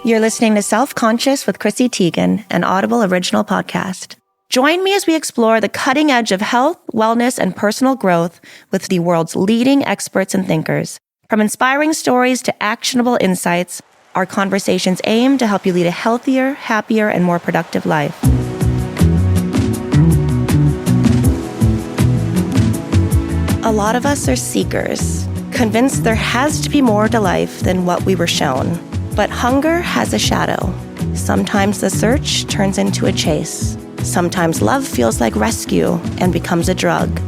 You're listening to Self-Conscious with Chrissy Teigen, an Audible original podcast. Join me as we explore the cutting edge of health, wellness, and personal growth with the world's leading experts and thinkers. From inspiring stories to actionable insights, our conversations aim to help you lead a healthier, happier, and more productive life. A lot of us are seekers, convinced there has to be more to life than what we were shown. But hunger has a shadow. Sometimes the search turns into a chase. Sometimes love feels like rescue and becomes a drug.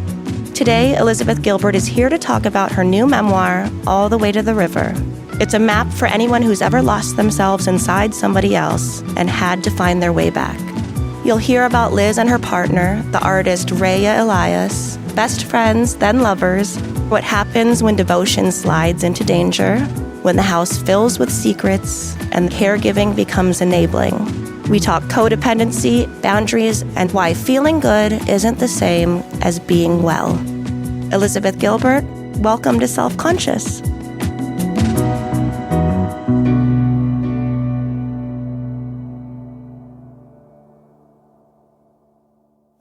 Today, Elizabeth Gilbert is here to talk about her new memoir, All the Way to the River. It's a map for anyone who's ever lost themselves inside somebody else and had to find their way back. You'll hear about Liz and her partner, the artist Raya Elias, best friends, then lovers, what happens when devotion slides into danger, when the house fills with secrets and caregiving becomes enabling. We talk codependency, boundaries, and why feeling good isn't the same as being well. Elizabeth Gilbert, welcome to Self-Conscious.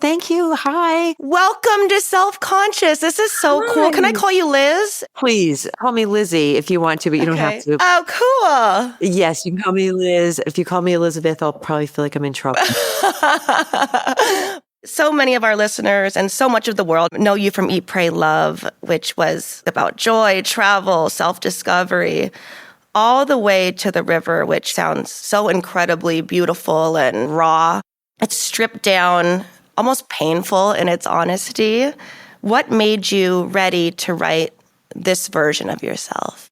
Thank you. Hi. Welcome to Self-Conscious. This is so cool. Can I call you Liz? Please call me Lizzie if you want to, but you don't have to. Oh, cool. Yes, you can call me Liz. If you call me Elizabeth, I'll probably feel like I'm in trouble. So many of our listeners and so much of the world know you from Eat, Pray, Love, which was about joy, travel, self-discovery, all the way to the river, which sounds so incredibly beautiful and raw. It's stripped down, almost painful in its honesty. What made you ready to write this version of yourself?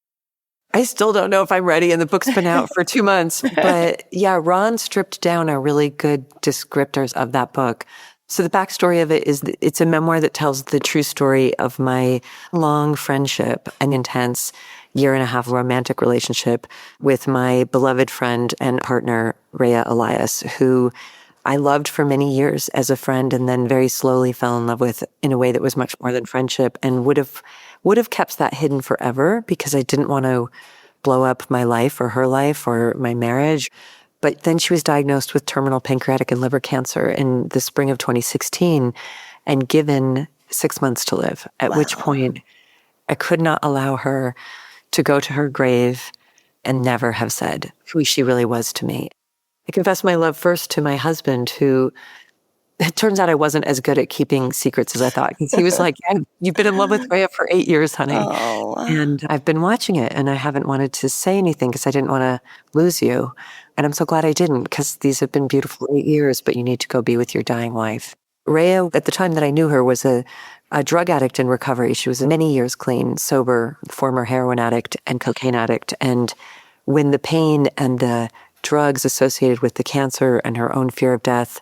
I still don't know if I'm ready, and the book's been out for 2 months. But yeah, Ron stripped down are really good descriptors of that book. So the backstory of it is it's a memoir that tells the true story of my long friendship and intense 1.5 year romantic relationship with my beloved friend and partner, Raya Elias, who I loved for many years as a friend and then very slowly fell in love with in a way that was much more than friendship, and would have kept that hidden forever because I didn't want to blow up my life or her life or my marriage. But then she was diagnosed with terminal pancreatic and liver cancer in the spring of 2016 and given 6 months to live, at which point I could not allow her to go to her grave and never have said who she really was to me. I confessed my love first to my husband, who it turns out I wasn't as good at keeping secrets as I thought. He was like, yeah, you've been in love with Raya for 8 years, honey. Oh. And I've been watching it and I haven't wanted to say anything because I didn't want to lose you. And I'm so glad I didn't, because these have been beautiful 8 years, but you need to go be with your dying wife. Raya, at the time that I knew her, was a drug addict in recovery. She was many years clean, sober, former heroin addict and cocaine addict. And when the pain and the drugs associated with the cancer and her own fear of death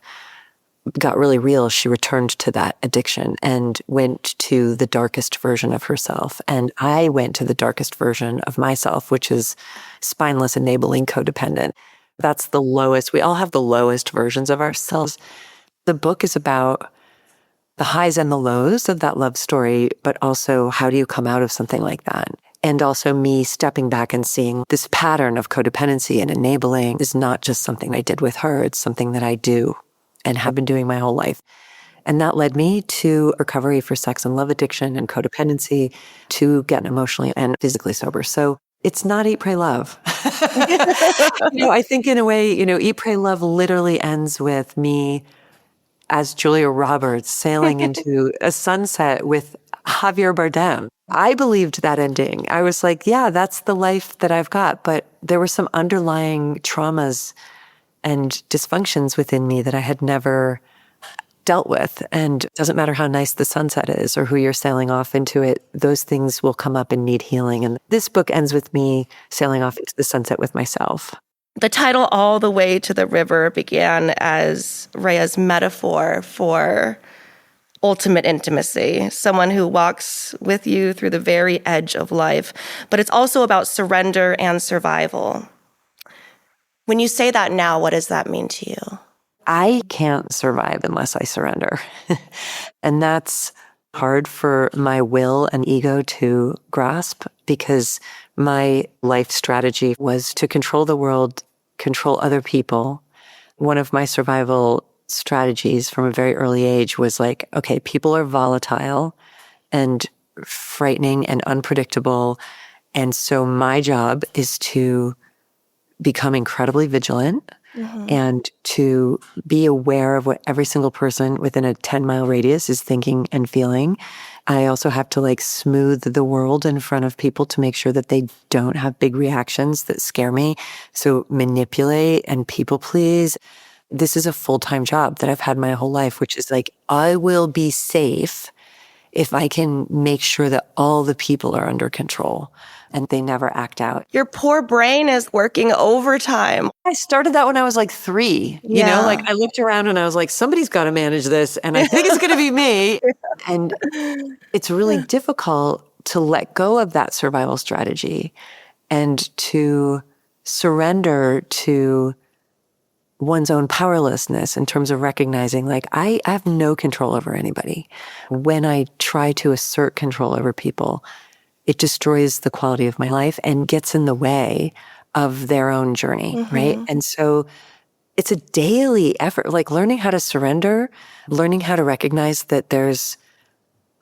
got really real, she returned to that addiction and went to the darkest version of herself. And I went to the darkest version of myself, which is spineless, enabling, codependent. That's the lowest. We all have the lowest versions of ourselves. The book is about the highs and the lows of that love story, but also how do you come out of something like that? And also me stepping back and seeing this pattern of codependency and enabling is not just something I did with her. It's something that I do and have been doing my whole life. And that led me to recovery for sex and love addiction and codependency, to getting emotionally and physically sober. So it's not Eat, Pray, Love. I think in a way, Eat, Pray, Love literally ends with me as Julia Roberts sailing into a sunset with Javier Bardem. I believed that ending. I was like, yeah, that's the life that I've got. But there were some underlying traumas and dysfunctions within me that I had never dealt with. And it doesn't matter how nice the sunset is or who you're sailing off into it, those things will come up and need healing. And this book ends with me sailing off into the sunset with myself. The title, All the Way to the River, began as Raya's metaphor for ultimate intimacy, someone who walks with you through the very edge of life. But it's also about surrender and survival. When you say that now, what does that mean to you? I can't survive unless I surrender. And that's hard for my will and ego to grasp, because my life strategy was to control the world control other people. One of my survival strategies from a very early age was like, okay, people are volatile and frightening and unpredictable. And so my job is to become incredibly vigilant and to be aware of what every single person within a 10-mile radius is thinking and feeling. I also have to like smooth the world in front of people to make sure that they don't have big reactions that scare me. So manipulate and people please. This is a full-time job that I've had my whole life, which is like, I will be safe if I can make sure that all the people are under control and they never act out. Your poor brain is working overtime. I started that when I was like 3, you know, like I looked around and I was like, somebody's got to manage this. And I think it's going to be me. And it's really difficult to let go of that survival strategy and to surrender to one's own powerlessness in terms of recognizing like, I have no control over anybody. When I try to assert control over people, it destroys the quality of my life and gets in the way of their own journey, right? And so it's a daily effort, like learning how to surrender, learning how to recognize that there's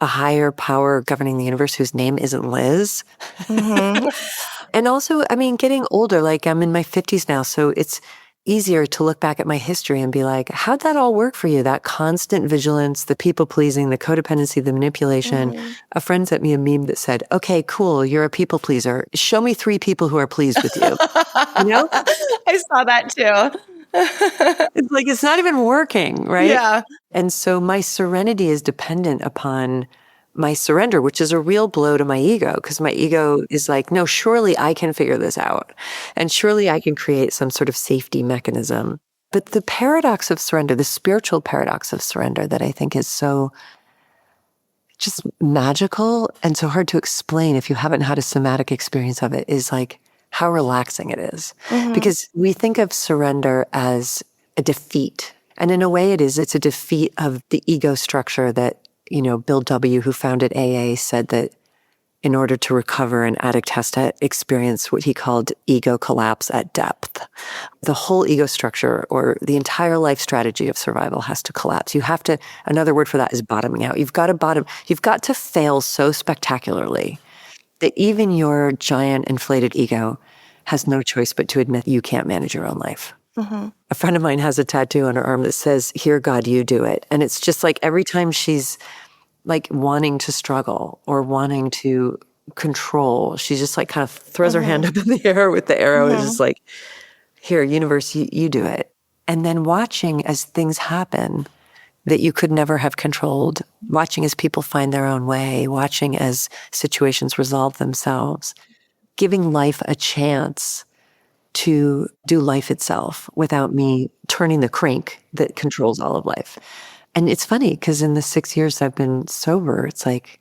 a higher power governing the universe whose name isn't Liz. And also, I mean, getting older, like I'm in my 50s now, so it's easier to look back at my history and be like, how'd that all work for you? That constant vigilance, the people pleasing, the codependency, the manipulation. A friend sent me a meme that said, okay, cool, you're a people pleaser. Show me 3 people who are pleased with you. You know? I saw that too. It's like, it's not even working, right? Yeah. And so my serenity is dependent upon my surrender, which is a real blow to my ego, because my ego is like, no, surely I can figure this out. And surely I can create some sort of safety mechanism. But the paradox of surrender, the spiritual paradox of surrender that I think is so just magical and so hard to explain if you haven't had a somatic experience of it, is like how relaxing it is. Because we think of surrender as a defeat. And in a way it is. It's a defeat of the ego structure that, you know, Bill W., who founded AA, said that in order to recover, an addict has to experience what he called ego collapse at depth. The whole ego structure or the entire life strategy of survival has to collapse. You have to, another word for that is bottoming out. You've got to fail so spectacularly that even your giant inflated ego has no choice but to admit you can't manage your own life. A friend of mine has a tattoo on her arm that says, "Here, God, you do it." And it's just like every time she's like wanting to struggle or wanting to control, she just like kind of throws her hand up in the air with the arrow and just like, "Here, universe, you do it." And then watching as things happen that you could never have controlled, watching as people find their own way, watching as situations resolve themselves, giving life a chance to do life itself without me turning the crank that controls all of life. And it's funny because in the 6 years I've been sober, it's like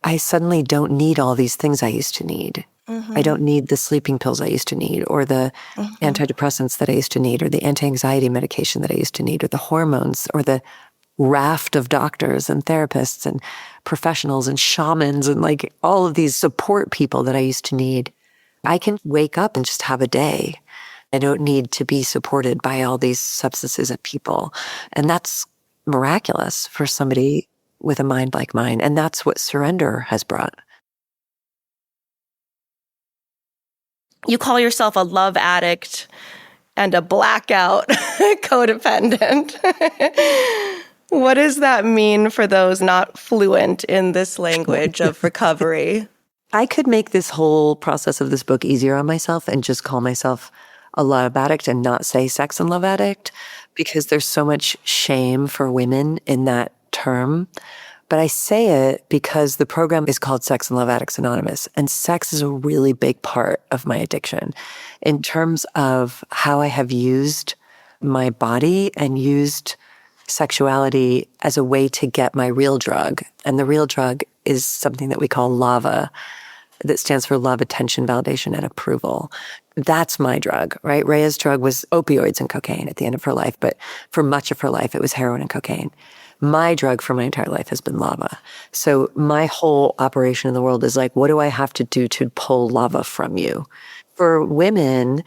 I suddenly don't need all these things I used to need. I don't need the sleeping pills I used to need, or the antidepressants that I used to need, or the anti-anxiety medication that I used to need, or the hormones, or the raft of doctors and therapists and professionals and shamans and like all of these support people that I used to need. I can wake up and just have a day. I don't need to be supported by all these substances and people. And that's miraculous for somebody with a mind like mine. And that's what surrender has brought. You call yourself a love addict and a blackout codependent. What does that mean for those not fluent in this language of recovery? I could make this whole process of this book easier on myself and just call myself a love addict and not say sex and love addict, because there's so much shame for women in that term. But I say it because the program is called Sex and Love Addicts Anonymous, and sex is a really big part of my addiction in terms of how I have used my body and used sexuality as a way to get my real drug. And the real drug is something that we call LAVA, that stands for love, attention, validation, and approval. That's my drug, right? Rhea's drug was opioids and cocaine at the end of her life, but for much of her life, it was heroin and cocaine. My drug for my entire life has been lava. So my whole operation in the world is like, what do I have to do to pull lava from you? For women,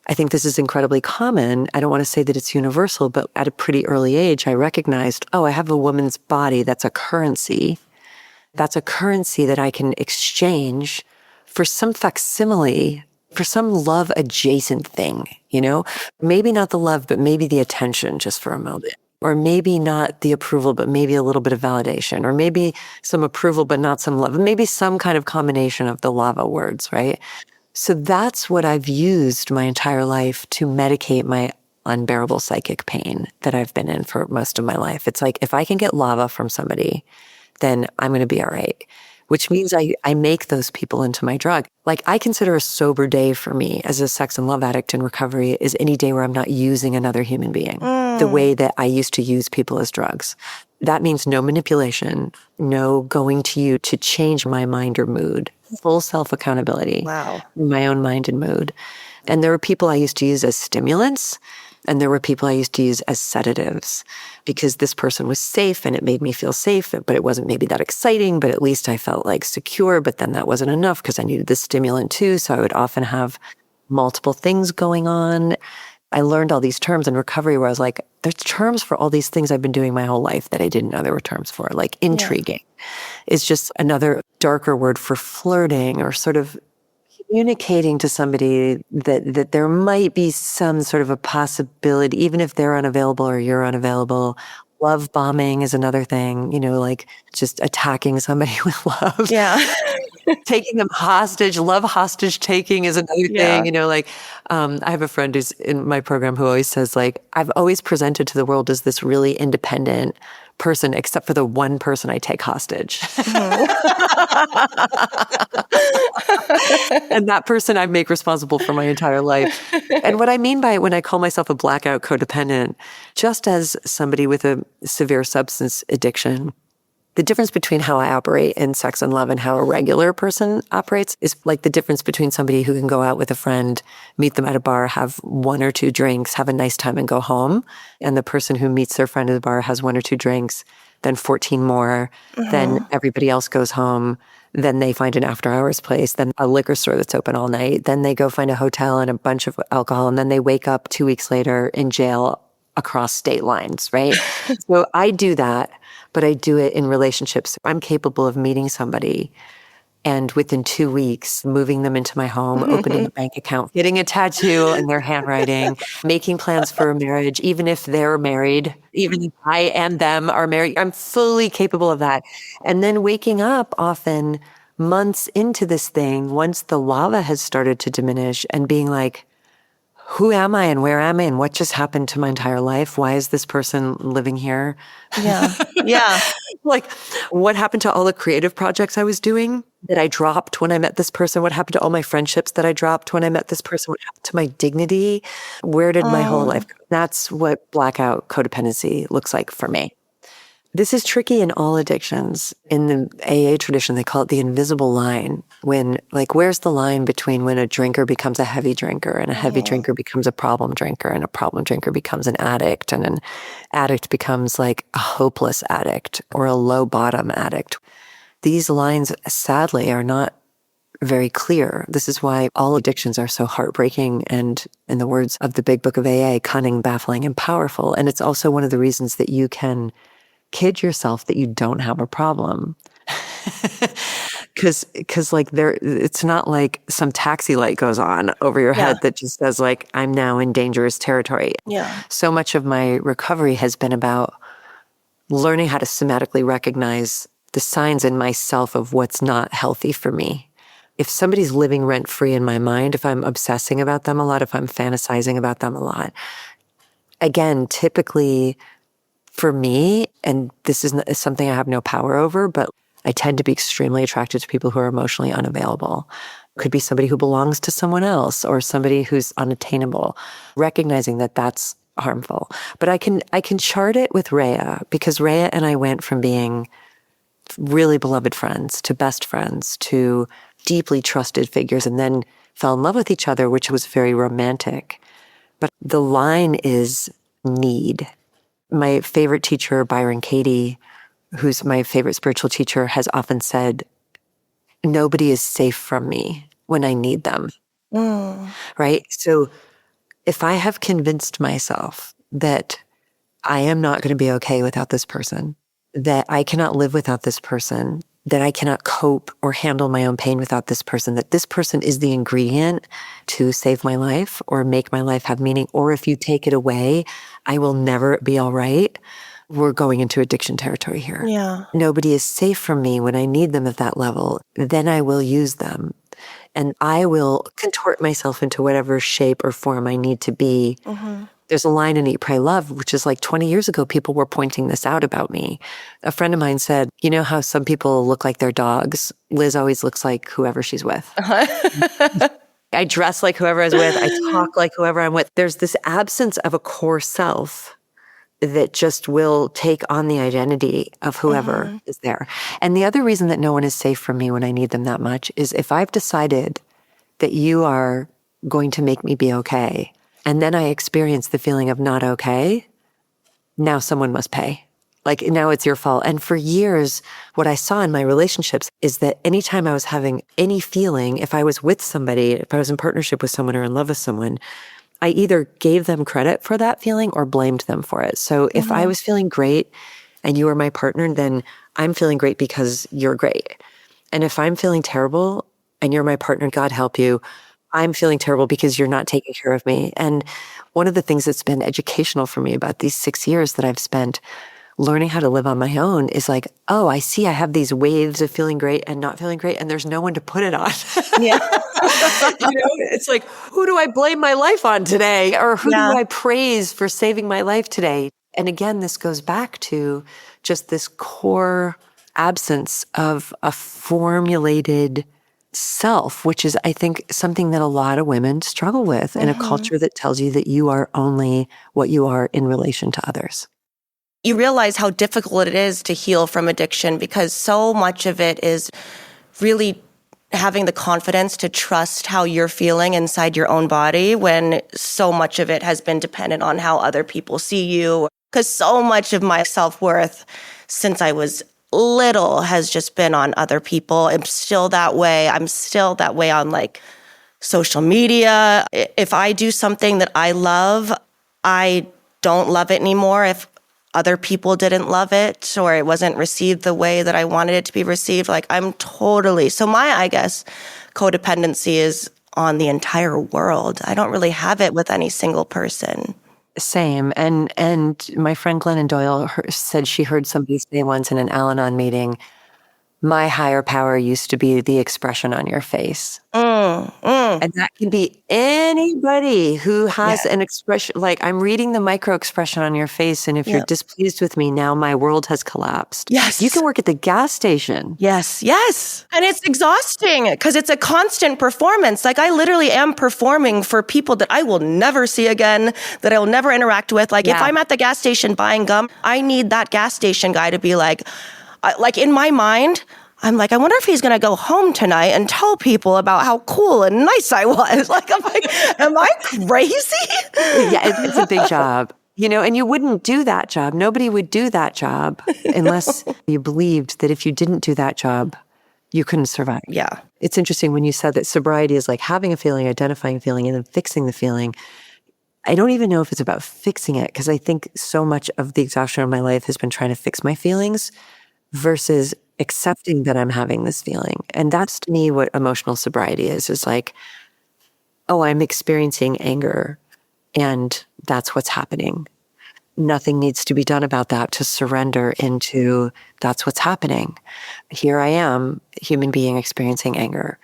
I think this is incredibly common. I don't want to say that it's universal, but at a pretty early age, I recognized, oh, I have a woman's body that's a currency. That's a currency that I can exchange for some facsimile, for some love adjacent thing, Maybe not the love, but maybe the attention just for a moment. Or maybe not the approval, but maybe a little bit of validation. Or maybe some approval, but not some love. Maybe some kind of combination of the lava words, right? So that's what I've used my entire life to medicate my unbearable psychic pain that I've been in for most of my life. It's like, if I can get lava from somebody, then I'm going to be all right. Which means I make those people into my drug. Like, I consider a sober day for me as a sex and love addict in recovery is any day where I'm not using another human being the way that I used to use people as drugs. That means no manipulation, no going to you to change my mind or mood, full self-accountability, Wow. my own mind and mood. And there were people I used to use as stimulants, and there were people I used to use as sedatives because this person was safe and it made me feel safe, but it wasn't maybe that exciting, but at least I felt like secure. But then that wasn't enough because I needed the stimulant too. So I would often have multiple things going on. I learned all these terms in recovery where I was like, there's terms for all these things I've been doing my whole life that I didn't know there were terms for. Like intriguing is just another darker word for flirting or sort of communicating to somebody that there might be some sort of a possibility, even if they're unavailable or you're unavailable. Love bombing is another thing, like just attacking somebody with love. Yeah. Taking them hostage, love hostage taking is another thing, I have a friend who's in my program who always says, like, I've always presented to the world as this really independent person, except for the one person I take hostage. And that person I make responsible for my entire life. And what I mean by it when I call myself a blackout codependent, just as somebody with a severe substance addiction, the difference between how I operate in sex and love and how a regular person operates is like the difference between somebody who can go out with a friend, meet them at a bar, have one or two drinks, have a nice time and go home, and the person who meets their friend at the bar, has one or two drinks, then 14 more, then everybody else goes home, then they find an after hours place, then a liquor store that's open all night, then they go find a hotel and a bunch of alcohol, and then they wake up 2 weeks later in jail across state lines, right? So I do that, but I do it in relationships. I'm capable of meeting somebody and within 2 weeks, moving them into my home, opening a bank account, getting a tattoo in their handwriting, making plans for a marriage, even if they're married, even if I and them are married. I'm fully capable of that. And then waking up often months into this thing, once the lava has started to diminish, and being like, who am I and where am I and what just happened to my entire life? Why is this person living here? Yeah. Yeah. Like, what happened to all the creative projects I was doing that I dropped when I met this person? What happened to all my friendships that I dropped when I met this person? What happened to my dignity? Where did my whole life go? That's what blackout codependency looks like for me. This is tricky in all addictions. In the AA tradition, they call it the invisible line. Where's the line between when a drinker becomes a heavy drinker and a heavy drinker becomes a problem drinker and a problem drinker becomes an addict and an addict becomes like a hopeless addict or a low bottom addict? These lines, sadly, are not very clear. This is why all addictions are so heartbreaking and, in the words of the big book of AA, cunning, baffling, and powerful. And it's also one of the reasons that you can kid yourself that you don't have a problem. Cause it's not like some taxi light goes on over your head that just says like, I'm now in dangerous territory. Yeah. So much of my recovery has been about learning how to somatically recognize the signs in myself of what's not healthy for me. If somebody's living rent-free in my mind, if I'm obsessing about them a lot, if I'm fantasizing about them a lot, again, typically for me, and this is something I have no power over, but I tend to be extremely attracted to people who are emotionally unavailable. Could be somebody who belongs to someone else or somebody who's unattainable, recognizing that that's harmful. But I can chart it with Rhea, because Rhea and I went from being really beloved friends to best friends to deeply trusted figures, and then fell in love with each other, which was very romantic. But the line is need. My favorite teacher, Byron Katie, who's my favorite spiritual teacher, has often said, nobody is safe from me when I need them. Right? So if I have convinced myself that I am not going to be okay without this person, that I cannot live without this person, that I cannot cope or handle my own pain without this person, that this person is the ingredient to save my life or make my life have meaning, or if you take it away, I will never be all right. We're going into addiction territory here. Yeah. Nobody is safe from me when I need them at that level. Then I will use them. And I will contort myself into whatever shape or form I need to be. Mm-hmm. There's a line in Eat, Pray, Love, which is like 20 years ago, people were pointing this out about me. A friend of mine said, you know how some people look like their dogs? Liz always looks like whoever she's with. I dress like whoever I was with. I talk like whoever I'm with. There's this absence of a core self that just will take on the identity of whoever is there. And the other reason that no one is safe from me when I need them that much is if I've decided that you are going to make me be okay, and then I experience the feeling of not okay, now someone must pay. Like now it's your fault. And for years, what I saw in my relationships is that anytime I was having any feeling, if I was with somebody, if I was in partnership with someone or in love with someone, I either gave them credit for that feeling or blamed them for it. So if I was feeling great and you were my partner, then I'm feeling great because you're great. And if I'm feeling terrible and you're my partner, God help you, I'm feeling terrible because you're not taking care of me. And one of the things that's been educational for me about these 6 years that I've spent learning how to live on my own is like, oh, I see I have these waves of feeling great and not feeling great, and there's no one to put it on. Yeah. It's like, who do I blame my life on today? Or who Yeah. do I praise for saving my life today? And again, this goes back to just this core absence of a formulated self, which is, I think, something that a lot of women struggle with in a culture that tells you that you are only what you are in relation to others. You realize how difficult it is to heal from addiction because so much of it is really having the confidence to trust how you're feeling inside your own body when so much of it has been dependent on how other people see you. Because so much of my self-worth since I was little has just been on other people. I'm still that way. I'm still that way on like social media. If I do something that I love, I don't love it anymore if other people didn't love it or it wasn't received the way that I wanted it to be received. Like I'm totally, so my, I guess, codependency is on the entire world. I don't really have it with any single person. Same. And my friend Glennon Doyle said she heard somebody say once in an Al-Anon meeting, my higher power used to be the expression on your face. And that can be anybody who has an expression, like I'm reading the micro expression on your face. And if you're displeased with me, now my world has collapsed. Yes. You can work at the gas station. Yes. And it's exhausting because it's a constant performance. Like I literally am performing for people that I will never see again, that I will never interact with. Like if I'm at the gas station buying gum, I need that gas station guy to be like in my mind, I'm like, I wonder if he's going to go home tonight and tell people about how cool and nice I was. Like, I'm like, am I crazy? Yeah, it's a big job. You know, and you wouldn't do that job. Nobody would do that job unless you believed that if you didn't do that job, you couldn't survive. Yeah. It's interesting when you said that sobriety is like having a feeling, identifying a feeling, and then fixing the feeling. I don't even know if it's about fixing it because I think so much of the exhaustion of my life has been trying to fix my feelings versus accepting that I'm having this feeling. And that's to me what emotional sobriety is like, oh, I'm experiencing anger and that's what's happening. Nothing needs to be done about that to surrender into that's what's happening. Here I am, a human being experiencing anger,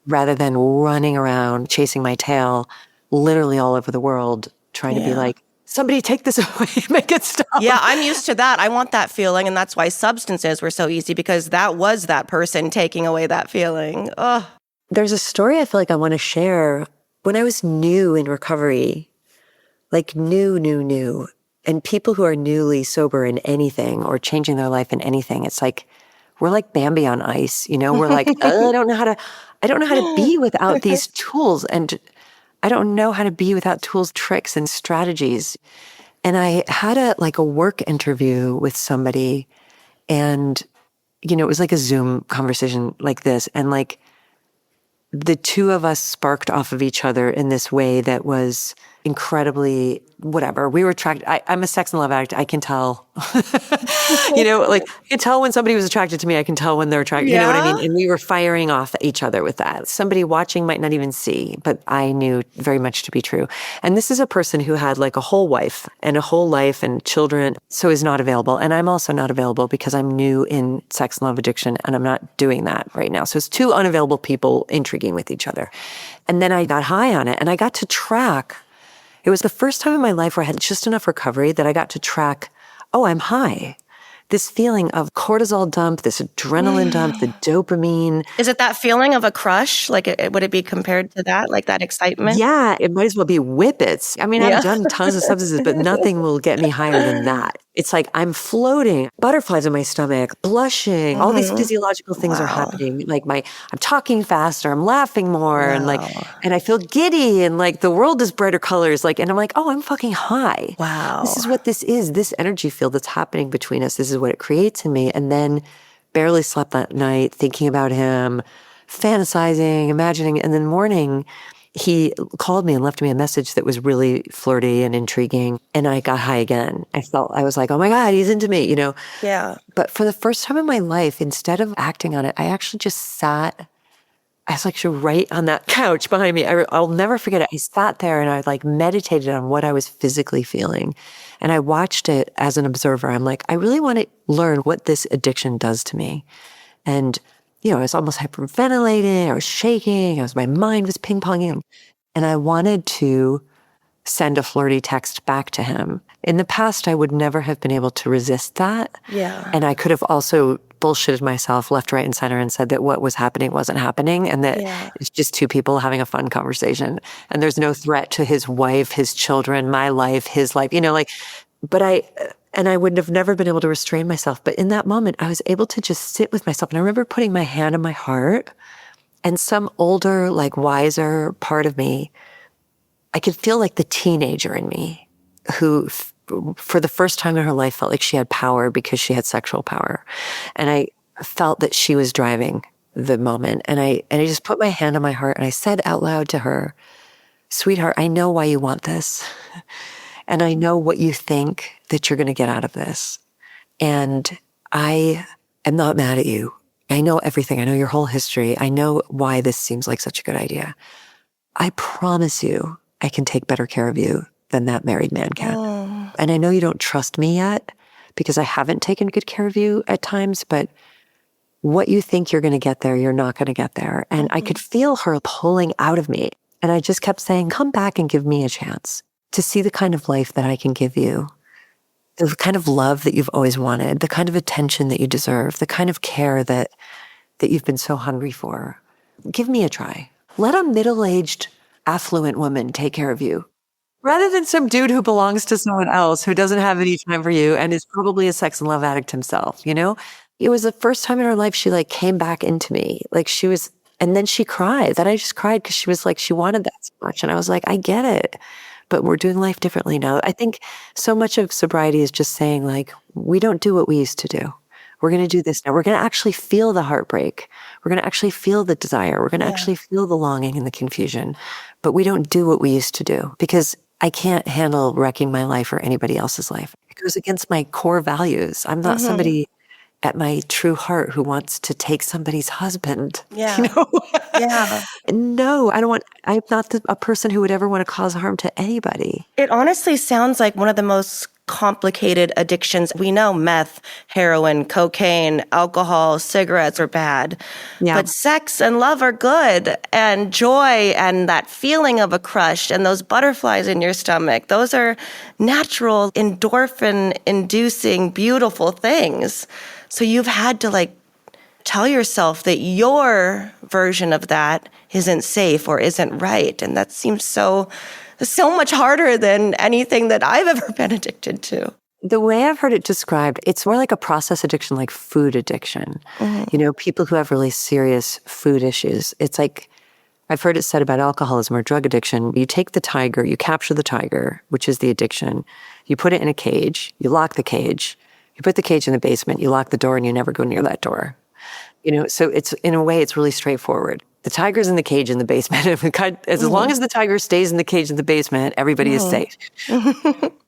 rather than running around chasing my tail literally all over the world, trying to be like, somebody take this away, make it stop. Yeah, I'm used to that. I want that feeling. And that's why substances were so easy because that was that person taking away that feeling. Ugh. There's a story I feel like I want to share. When I was new in recovery, like new, and people who are newly sober in anything or changing their life in anything, it's like, we're like Bambi on ice, you know? We're like, I don't know how to be without these tools. And I don't know how to be without tools, tricks, and strategies. And I had a work interview with somebody and, you know, it was like a Zoom conversation like this. And like the two of us sparked off of each other in this way that was incredibly, whatever. We were attracted. I'm a sex and love addict. I can tell, like I can tell when somebody was attracted to me. I can tell when they're attracted. You know what I mean? Yeah? And we were firing off each other with that. Somebody watching might not even see, but I knew very much to be true. And this is a person who had like a whole wife and a whole life and children, so is not available. And I'm also not available because I'm new in sex and love addiction, and I'm not doing that right now. So it's two unavailable people intriguing with each other. And then I got high on it, and I got to track. It was the first time in my life where I had just enough recovery that I got to track, oh, I'm high. This feeling of cortisol dump, this adrenaline dump, the dopamine. Is it that feeling of a crush? Like, would it be compared to that, like that excitement? Yeah, it might as well be whippets. I mean, Yeah. I've done tons of substances, but nothing will get me higher than that. It's like I'm floating, butterflies in my stomach, blushing, all these physiological things are happening. Like I'm talking faster, I'm laughing more, and I feel giddy, and like the world is brighter colors. And I'm like, oh, I'm fucking high. Wow. This is what this is. This energy field that's happening between us. This is what it creates in me. And then barely slept that night, thinking about him, fantasizing, imagining. And then morning, he called me and left me a message that was really flirty and intriguing. And I got high again. I was like, oh my God, he's into me, Yeah. But for the first time in my life, instead of acting on it, I actually just sat. I was actually right on that couch behind me. I'll never forget it. I sat there and I meditated on what I was physically feeling. And I watched it as an observer. I'm like, I really want to learn what this addiction does to me. And, I was almost hyperventilating. I was shaking. My mind was ping-ponging. And I wanted to send a flirty text back to him. In the past, I would never have been able to resist that. Yeah. And I could have also bullshitted myself left, right, and center and said that what was happening wasn't happening, and that it's just two people having a fun conversation. And there's no threat to his wife, his children, my life, his life, but I would have never been able to restrain myself. But in that moment, I was able to just sit with myself. And I remember putting my hand on my heart, and some older, wiser part of me, I could feel like the teenager in me who, for the first time in her life, felt like she had power because she had sexual power. And I felt that she was driving the moment. And I just put my hand on my heart and I said out loud to her, sweetheart, I know why you want this. And I know what you think that you're going to get out of this. And I am not mad at you. I know everything. I know your whole history. I know why this seems like such a good idea. I promise you, I can take better care of you than that married man can. Oh. And I know you don't trust me yet because I haven't taken good care of you at times, but what you think you're going to get there, you're not going to get there. And I could feel her pulling out of me. And I just kept saying, come back and give me a chance to see the kind of life that I can give you, the kind of love that you've always wanted, the kind of attention that you deserve, the kind of care that you've been so hungry for. Give me a try. Let a middle-aged, affluent woman take care of you rather than some dude who belongs to someone else who doesn't have any time for you and is probably a sex and love addict himself, It was the first time in her life she came back into me. And then she cried. Then I just cried because she was she wanted that so much. And I was like, I get it. But we're doing life differently now. I think so much of sobriety is just saying we don't do what we used to do. We're going to do this now. We're going to actually feel the heartbreak. We're going to actually feel the desire. We're going to actually feel the longing and the confusion. But we don't do what we used to do because I can't handle wrecking my life or anybody else's life. It goes against my core values. I'm not somebody at my true heart who wants to take somebody's husband. Yeah. Yeah. No, I'm not a person who would ever want to cause harm to anybody. It honestly sounds like one of the most complicated addictions. We know meth, heroin, cocaine, alcohol, cigarettes are bad. Yeah. But sex and love are good. And joy and that feeling of a crush and those butterflies in your stomach, those are natural, endorphin-inducing, beautiful things. So you've had to tell yourself that your version of that isn't safe or isn't right. And that seems so much harder than anything that I've ever been addicted to. The way I've heard it described, it's more like a process addiction, like food addiction. People who have really serious food issues. It's I've heard it said about alcoholism or drug addiction. You take the tiger, you capture the tiger, which is the addiction. You put it in a cage, you lock the cage. You put the cage in the basement, you lock the door, and you never go near that door. So it's, in a way, it's really straightforward. The tiger's in the cage in the basement. As long as the tiger stays in the cage in the basement, everybody is safe.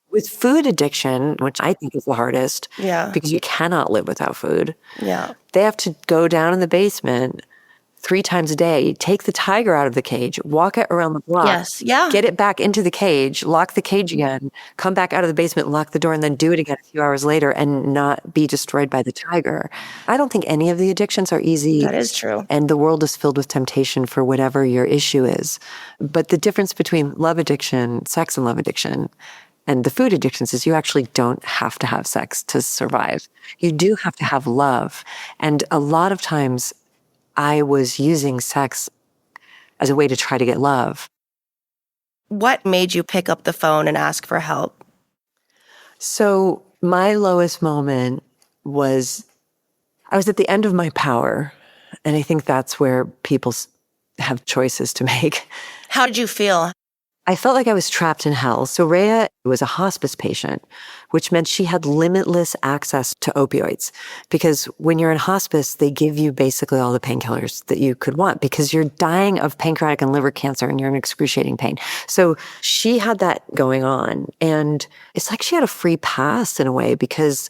With food addiction, which I think is the hardest, because you cannot live without food. Yeah. They have to go down in the basement 3 times a day, take the tiger out of the cage, walk it around the block, Yes. Yeah. get it back into the cage, lock the cage again, come back out of the basement, lock the door, and then do it again a few hours later and not be destroyed by the tiger. I don't think any of the addictions are easy. That is true. And the world is filled with temptation for whatever your issue is. But the difference between love addiction, sex and love addiction, and the food addictions is you actually don't have to have sex to survive. You do have to have love. And a lot of times I was using sex as a way to try to get love. What made you pick up the phone and ask for help? So my lowest moment was I was at the end of my power. And I think that's where people have choices to make. How did you feel? I felt like I was trapped in hell. So Rhea was a hospice patient, which meant she had limitless access to opioids. Because when you're in hospice, they give you basically all the painkillers that you could want because you're dying of pancreatic and liver cancer and you're in excruciating pain. So she had that going on. And it's like she had a free pass in a way because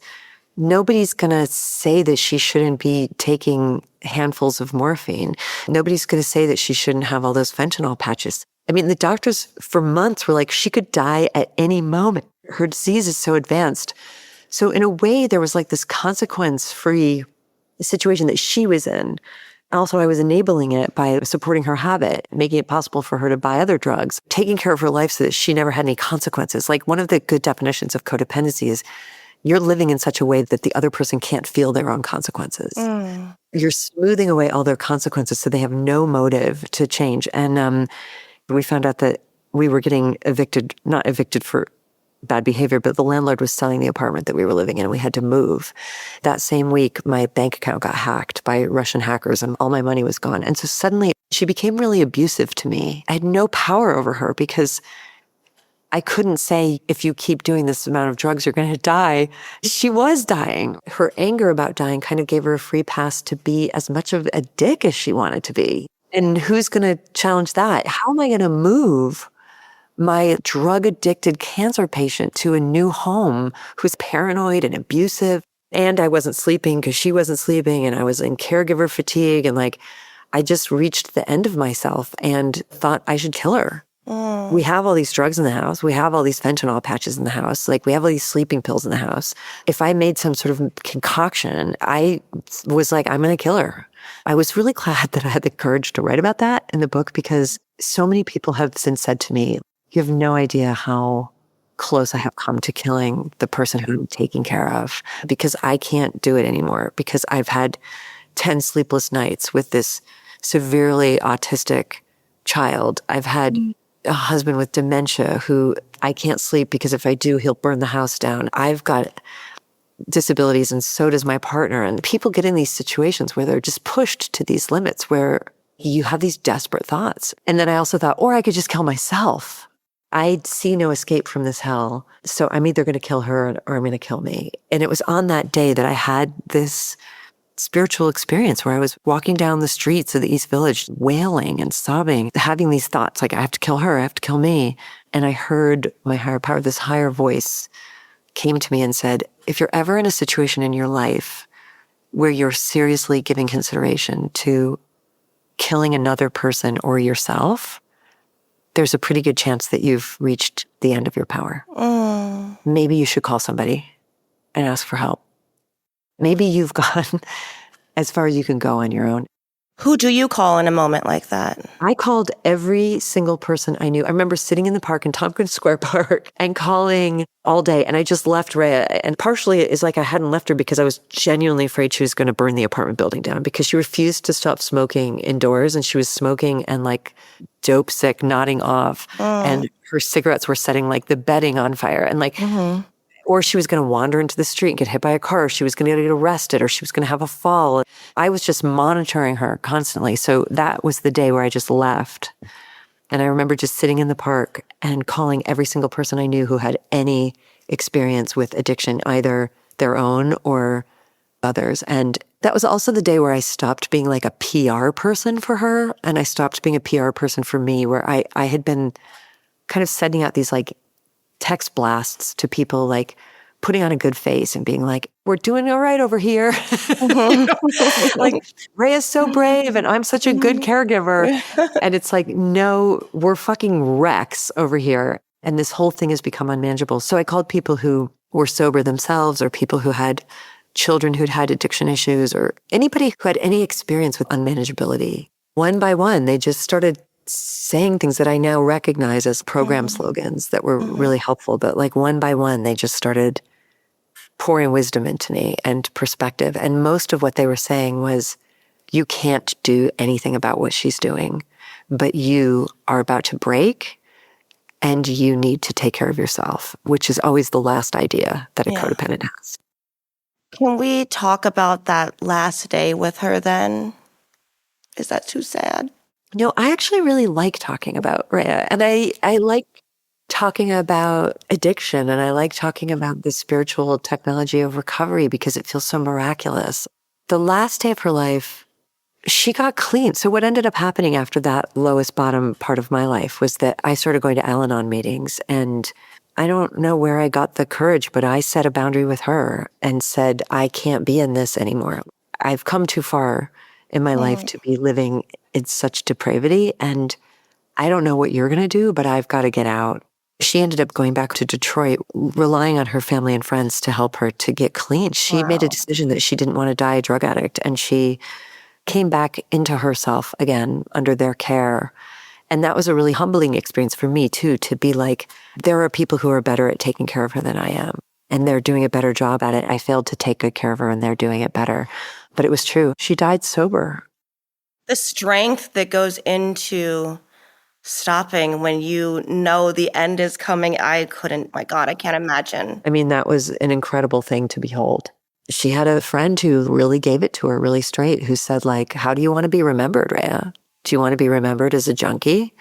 nobody's going to say that she shouldn't be taking handfuls of morphine. Nobody's going to say that she shouldn't have all those fentanyl patches. I mean, the doctors for months were like, she could die at any moment. Her disease is so advanced. So in a way, there was like this consequence-free situation that she was in. Also, I was enabling it by supporting her habit, making it possible for her to buy other drugs, taking care of her life so that she never had any consequences. Like one of the good definitions of codependency is you're living in such a way that the other person can't feel their own consequences. You're smoothing away all their consequences so they have no motive to change. And we found out that we were getting evicted, not evicted for bad behavior, but the landlord was selling the apartment that we were living in and we had to move. That same week, my bank account got hacked by Russian hackers and all my money was gone. And so suddenly she became really abusive to me. I had no power over her because I couldn't say, if you keep doing this amount of drugs, you're going to die. She was dying. Her anger about dying kind of gave her a free pass to be as much of a dick as she wanted to be. And who's going to challenge that? How am I going to move my drug-addicted cancer patient to a new home who's paranoid and abusive? And I wasn't sleeping because she wasn't sleeping and I was in caregiver fatigue. And like, I just reached the end of myself and thought I should kill her. We have all these drugs in the house. We have all these fentanyl patches in the house. Like we have all these sleeping pills in the house. If I made some sort of concoction, I was like, I'm going to kill her. I was really glad that I had the courage to write about that in the book because so many people have since said to me, you have no idea how close I have come to killing the person who I'm taking care of because I can't do it anymore because I've had 10 sleepless nights with this severely autistic child. I've had a husband with dementia who I can't sleep because if I do, he'll burn the house down. I've got disabilities and so does my partner. And people get in these situations where they're just pushed to these limits where you have these desperate thoughts. And then I also thought, or I could just kill myself. I see no escape from this hell. So I'm either going to kill her or I'm going to kill me. And it was on that day that I had this spiritual experience where I was walking down the streets of the East Village, wailing and sobbing, having these thoughts like, I have to kill her, I have to kill me. And I heard my higher power, this higher voice came to me and said, if you're ever in a situation in your life where you're seriously giving consideration to killing another person or yourself, there's a pretty good chance that you've reached the end of your power. Maybe you should call somebody and ask for help. Maybe you've gone as far as you can go on your own. Who do you call in a moment like that? I called every single person I knew. I remember sitting in the park in Tompkins Square Park and calling all day. And I just left Rhea. And partially it's like I hadn't left her because I was genuinely afraid she was going to burn the apartment building down because she refused to stop smoking indoors. And she was smoking and like dope sick, nodding off. And her cigarettes were setting like the bedding on fire. And like, or she was going to wander into the street and get hit by a car, or she was going to get arrested, or she was going to have a fall. I was just monitoring her constantly. So that was the day where I just left. And I remember just sitting in the park and calling every single person I knew who had any experience with addiction, either their own or others. And that was also the day where I stopped being like a PR person for her. And I stopped being a PR person for me, where I had been kind of sending out these like text blasts to people, like putting on a good face and being like, we're doing all right over here. Like, Ray is so brave and I'm such a good caregiver. And it's like, no, we're fucking wrecks over here. And this whole thing has become unmanageable. So I called people who were sober themselves, or people who had children who'd had addiction issues, or anybody who had any experience with unmanageability. One by one, they just started saying things that I now recognize as program slogans that were really helpful. But like one by one, they just started pouring wisdom into me and perspective. And most of what they were saying was, you can't do anything about what she's doing, but you are about to break and you need to take care of yourself, which is always the last idea that a codependent has. Can we talk about that last day with her then? Is that too sad? No, I actually really like talking about Rhea, and I like talking about addiction, and I like talking about the spiritual technology of recovery because it feels so miraculous. The last day of her life, she got clean. So what ended up happening after that lowest bottom part of my life was that I started going to Al-Anon meetings, and I don't know where I got the courage, but I set a boundary with her and said, I can't be in this anymore. I've come too far in my life to be living in such depravity, and I don't know what you're going to do, but I've got to get out. She ended up going back to Detroit, relying on her family and friends to help her to get clean. She made a decision that she didn't want to die a drug addict, and she came back into herself again under their care. And that was a really humbling experience for me too, to be like, there are people who are better at taking care of her than I am, and they're doing a better job at it. I failed to take good care of her and they're doing it better. But it was true. She died sober. The strength that goes into stopping when you know the end is coming, my God, I can't imagine. I mean, that was an incredible thing to behold. She had a friend who really gave it to her really straight, who said, like, how do you want to be remembered, Rhea? Do you want to be remembered as a junkie,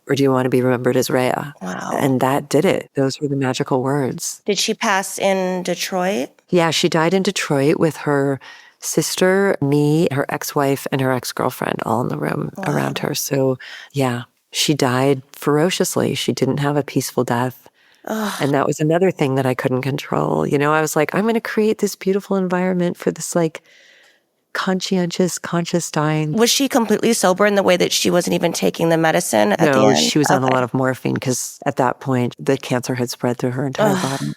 or do you want to be remembered as Rhea? Wow. And that did it. Those were the magical words. Did she pass in Detroit? Yeah, she died in Detroit with her sister, me, her ex-wife, and her ex-girlfriend all in the room around her. So yeah, she died ferociously. She didn't have a peaceful death. And that was another thing that I couldn't control. You know, I was like, I'm going to create this beautiful environment for this like conscientious, conscious dying. Was she completely sober in the way that she wasn't even taking the medicine at the No, end? she was on a lot of morphine because at that point, the cancer had spread through her entire body.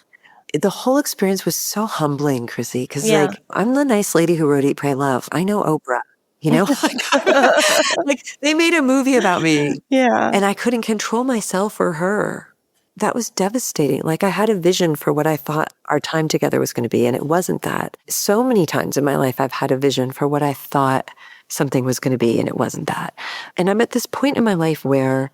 The whole experience was so humbling, Chrissy, because like, I'm the nice lady who wrote Eat, Pray, Love. I know Oprah, you know? Like, they made a movie about me. Yeah. And I couldn't control myself or her. That was devastating. Like, I had a vision for what I thought our time together was going to be, and it wasn't that. So many times in my life, I've had a vision for what I thought something was going to be, and it wasn't that. And I'm at this point in my life where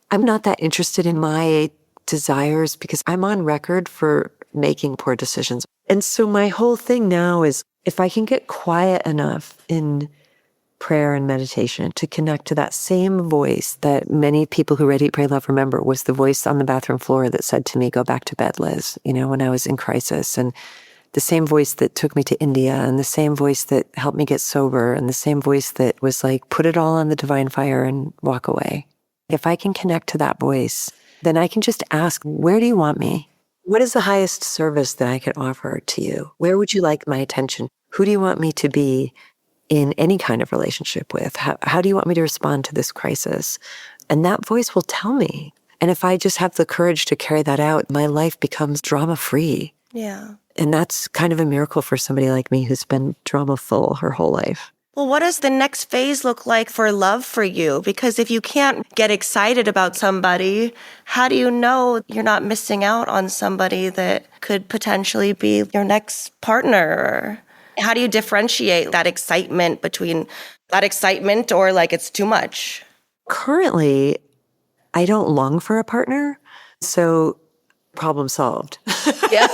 I'm not that interested in my desires because I'm on record for making poor decisions. And so my whole thing now is, if I can get quiet enough in prayer and meditation to connect to that same voice that many people who read Eat, Pray, Love remember was the voice on the bathroom floor that said to me, go back to bed, Liz, you know, when I was in crisis. And the same voice that took me to India, and the same voice that helped me get sober, and the same voice that was like, put it all on the divine fire and walk away. If I can connect to that voice, then I can just ask, where do you want me? What is the highest service that I could offer to you? Where would you like my attention? Who do you want me to be in any kind of relationship with? How do you want me to respond to this crisis? And that voice will tell me. And if I just have the courage to carry that out, my life becomes drama-free. Yeah. And that's kind of a miracle for somebody like me who's been drama-full her whole life. Well, what does the next phase look like for love for you? Because if you can't get excited about somebody, how do you know you're not missing out on somebody that could potentially be your next partner? How do you differentiate that excitement between that excitement or like it's too much? Currently, I don't long for a partner, so problem solved. Yeah.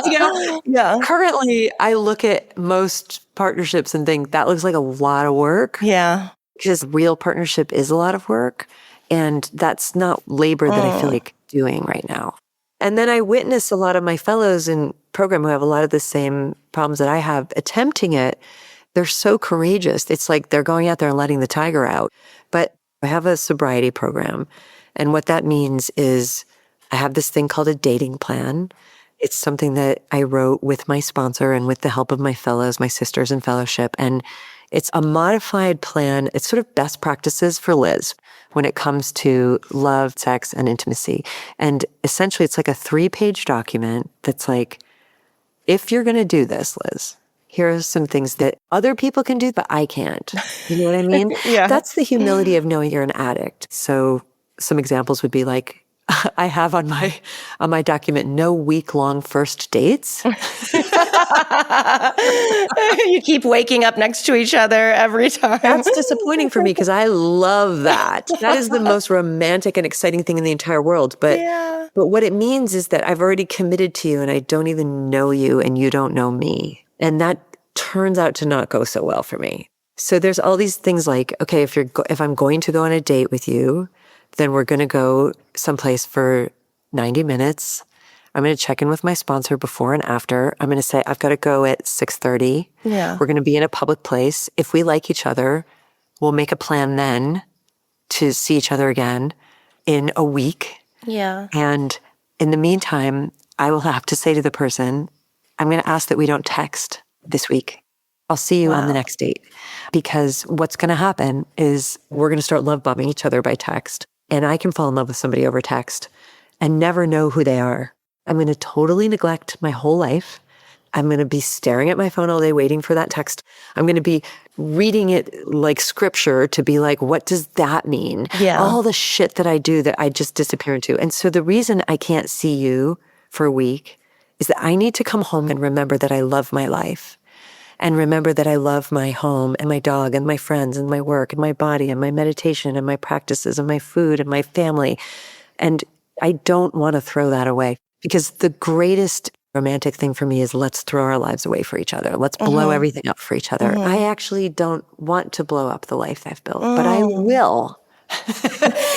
You know, Yeah. currently, I look at most partnerships and think that looks like a lot of work. Yeah. Because real partnership is a lot of work, and that's not labor that I feel like doing right now. And then I witness a lot of my fellows in program who have a lot of the same problems that I have attempting it. They're so courageous. It's like they're going out there and letting the tiger out. But I have a sobriety program. And what that means is I have this thing called a dating plan. It's something that I wrote with my sponsor and with the help of my fellows, my sisters in fellowship. And it's a modified plan. It's sort of best practices for Liz when it comes to love, sex, and intimacy. And essentially, it's like a 3-page document that's like, if you're going to do this, Liz, here are some things that other people can do, but I can't. You know what I mean? Yeah. That's the humility of knowing you're an addict. So some examples would be like, I have on my document, no week-long first dates. You keep waking up next to each other every time. That's disappointing for me because I love that. That is the most romantic and exciting thing in the entire world. But what it means is that I've already committed to you and I don't even know you and you don't know me. And that turns out to not go so well for me. So there's all these things like, okay, if I'm going to go on a date with you, then we're going to go someplace for 90 minutes. I'm going to check in with my sponsor before and after. I'm going to say, I've got to go at 6:30. Yeah. We're going to be in a public place. If we like each other, we'll make a plan then to see each other again in a week. Yeah. And in the meantime, I will have to say to the person, I'm going to ask that we don't text this week. I'll see you on the next date. Because what's going to happen is we're going to start love bombing each other by text. And I can fall in love with somebody over text and never know who they are. I'm going to totally neglect my whole life. I'm going to be staring at my phone all day waiting for that text. I'm going to be reading it like scripture to be like, what does that mean? Yeah. All the shit that I do that I just disappear into. And so the reason I can't see you for a week is that I need to come home and remember that I love my life. And remember that I love my home and my dog and my friends and my work and my body and my meditation and my practices and my food and my family. And I don't want to throw that away because the greatest romantic thing for me is let's throw our lives away for each other. Let's blow everything up for each other. I actually don't want to blow up the life I've built, but I will.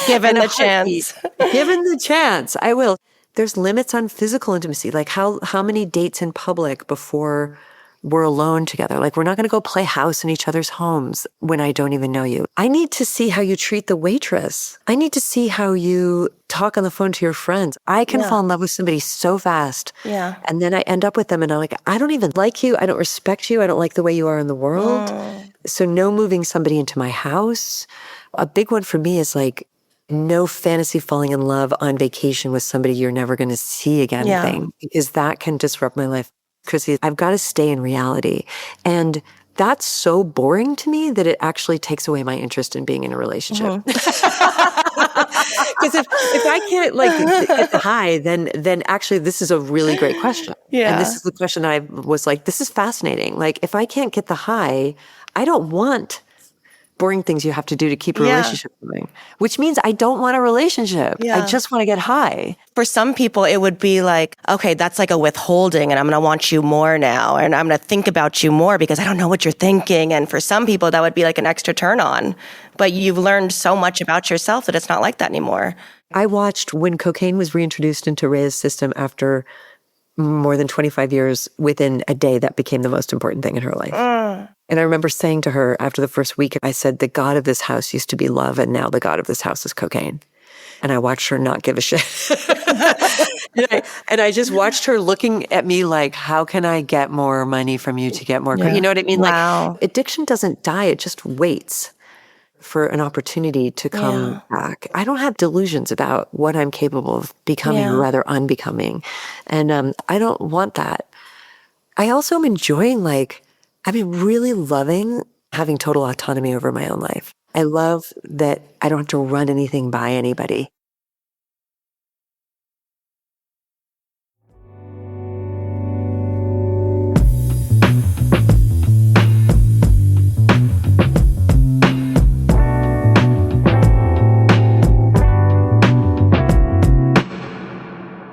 Given the chance. Given the chance, I will. There's limits on physical intimacy. Like how many dates in public before we're alone together. Like we're not going to go play house in each other's homes when I don't even know you. I need to see how you treat the waitress. I need to see how you talk on the phone to your friends. I can fall in love with somebody so fast. Yeah. And then I end up with them and I'm like, I don't even like you. I don't respect you. I don't like the way you are in the world. So no moving somebody into my house. A big one for me is like, no fantasy falling in love on vacation with somebody you're never going to see again thing, because that can disrupt my life. Chrissy, I've got to stay in reality. And that's so boring to me that it actually takes away my interest in being in a relationship. Because if I can't like get the high, then actually this is a really great question. Yeah. And this is the question I was like, this is fascinating. Like if I can't get the high, I don't want boring things you have to do to keep a relationship going, which means I don't want a relationship. Yeah. I just want to get high. For some people, it would be like, okay, that's like a withholding and I'm going to want you more now. And I'm going to think about you more because I don't know what you're thinking. And for some people, that would be like an extra turn on. But you've learned so much about yourself that it's not like that anymore. I watched when cocaine was reintroduced into Rhea's system after more than 25 years. Within a day, that became the most important thing in her life. And I remember saying to her after the first week, I said, the God of this house used to be love, and now the God of this house is cocaine. And I watched her not give a shit. and I just watched her looking at me like, how can I get more money from you to get more? You know what I mean? Wow. Like addiction doesn't die. It just waits for an opportunity to come back. I don't have delusions about what I'm capable of becoming or rather unbecoming. And I don't want that. I also am enjoying really loving having total autonomy over my own life. I love that I don't have to run anything by anybody.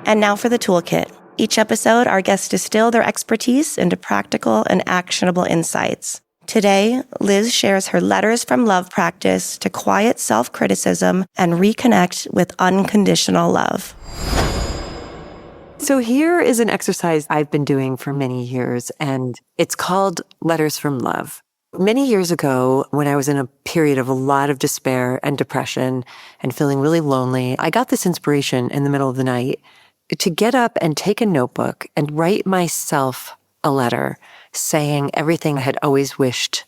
And now for the toolkit. Each episode, our guests distill their expertise into practical and actionable insights. Today, Liz shares her letters from love practice to quiet self-criticism and reconnect with unconditional love. So here is an exercise I've been doing for many years, and it's called Letters from Love. Many years ago, when I was in a period of a lot of despair and depression and feeling really lonely, I got this inspiration in the middle of the night to get up and take a notebook and write myself a letter saying everything I had always wished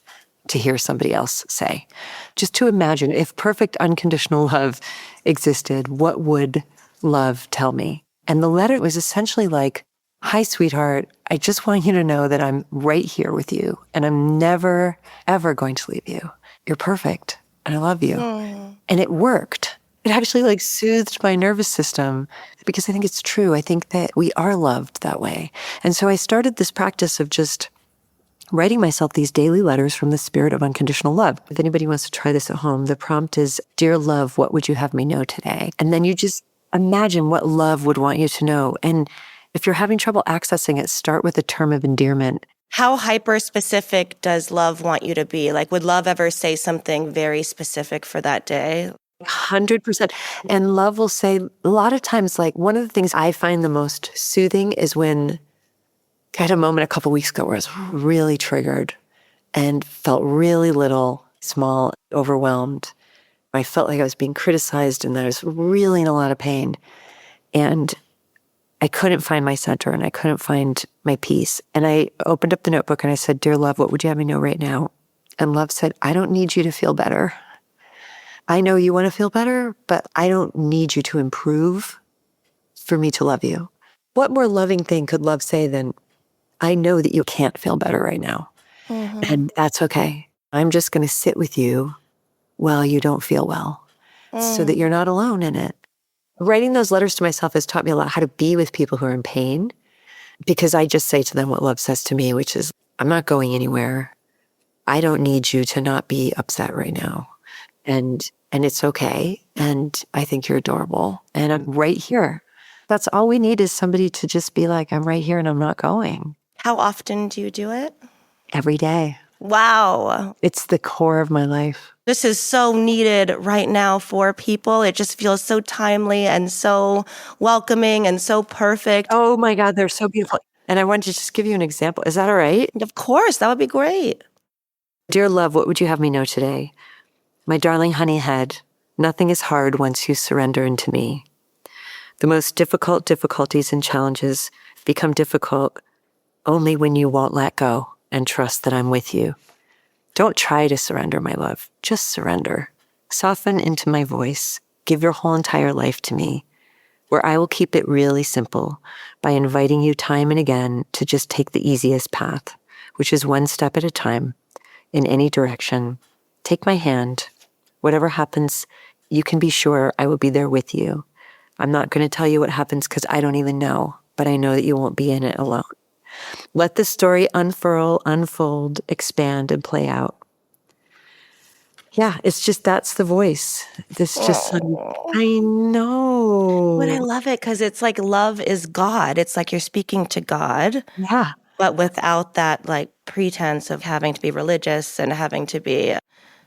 to hear somebody else say. Just to imagine if perfect unconditional love existed, what would love tell me? And the letter was essentially like, "Hi, sweetheart. I just want you to know that I'm right here with you and I'm never, ever going to leave you. You're perfect and I love you." And it worked. It actually soothed my nervous system because I think it's true. I think that we are loved that way. And so I started this practice of just writing myself these daily letters from the spirit of unconditional love. If anybody wants to try this at home, the prompt is, "Dear love, what would you have me know today?" And then you just imagine what love would want you to know. And if you're having trouble accessing it, start with a term of endearment. How hyper-specific does love want you to be? Would love ever say something very specific for that day? 100%. And love will say a lot of times, one of the things I find the most soothing is when I had a moment a couple weeks ago where I was really triggered and felt really little, small, overwhelmed. I felt like I was being criticized and that I was really in a lot of pain. And I couldn't find my center and I couldn't find my peace. And I opened up the notebook and I said, "Dear love, what would you have me know right now?" And love said, "I don't need you to feel better. I know you want to feel better, but I don't need you to improve for me to love you." What more loving thing could love say than, "I know that you can't feel better right now. And that's okay. I'm just going to sit with you while you don't feel well so that you're not alone in it." Writing those letters to myself has taught me a lot how to be with people who are in pain because I just say to them what love says to me, which is, "I'm not going anywhere. I don't need you to not be upset right now. And it's okay. And I think you're adorable. And I'm right here." That's all we need is somebody to just be like, "I'm right here and I'm not going." How often do you do it? Every day. Wow. It's the core of my life. This is so needed right now for people. It just feels so timely and so welcoming and so perfect. Oh my God, they're so beautiful. And I wanted to just give you an example. Is that all right? Of course, that would be great. "Dear love, what would you have me know today? My darling honey head, nothing is hard once you surrender into me. The most difficult difficulties and challenges become difficult only when you won't let go and trust that I'm with you. Don't try to surrender, my love. Just surrender. Soften into my voice. Give your whole entire life to me, where I will keep it really simple by inviting you time and again to just take the easiest path, which is one step at a time, in any direction. Take my hand. Whatever happens, you can be sure I will be there with you. I'm not going to tell you what happens because I don't even know, but I know that you won't be in it alone. Let the story unfurl, unfold, expand, and play out." Yeah, it's just, that's the voice. This just, I know. But I love it because it's like love is God. It's like you're speaking to God, Yeah. but without that pretense of having to be religious and having to be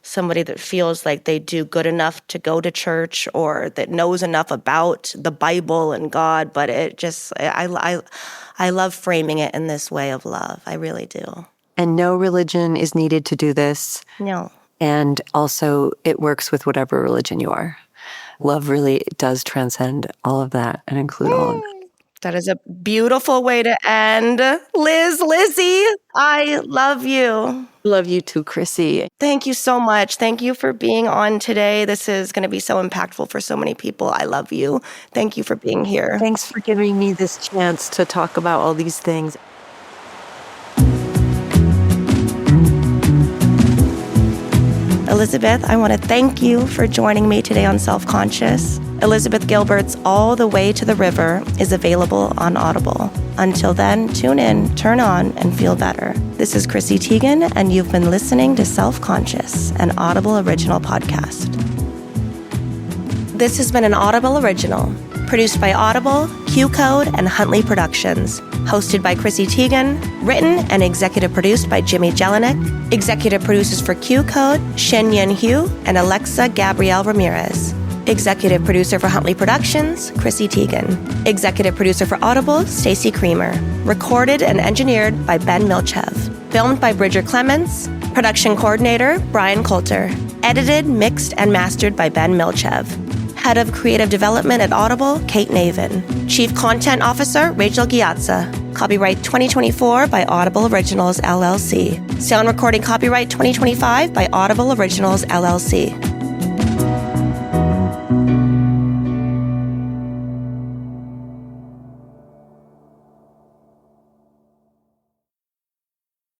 somebody that feels like they do good enough to go to church or that knows enough about the Bible and God. But it just, I love framing it in this way of love. I really do. And no religion is needed to do this. No. And also, it works with whatever religion you are. Love really does transcend all of that and include all of that. That is a beautiful way to end. Lizzie, I love you. Love you too, Chrissy. Thank you so much. Thank you for being on today. This is going to be so impactful for so many people. I love you. Thank you for being here. Thanks for giving me this chance to talk about all these things. Elizabeth, I want to thank you for joining me today on Self-Conscious. Elizabeth Gilbert's All the Way to the River is available on Audible. Until then, tune in, turn on, and feel better. This is Chrissy Teigen, and you've been listening to Self-Conscious, an Audible original podcast. This has been an Audible original, produced by Audible, Q-Code, and Huntley Productions. Hosted by Chrissy Teigen, written and executive produced by Jimmy Jelinek. Executive producers for Q-Code, Shen Yen Hu, and Alexa Gabrielle Ramirez. Executive producer for Huntley Productions, Chrissy Teigen. Executive producer for Audible, Stacey Creamer. Recorded and engineered by Ben Milchev. Filmed by Bridger Clements. Production coordinator, Brian Coulter. Edited, mixed, and mastered by Ben Milchev. Head of Creative Development at Audible, Kate Navin. Chief Content Officer, Rachel Giazza. Copyright 2024 by Audible Originals, LLC. Sound recording copyright 2025 by Audible Originals, LLC.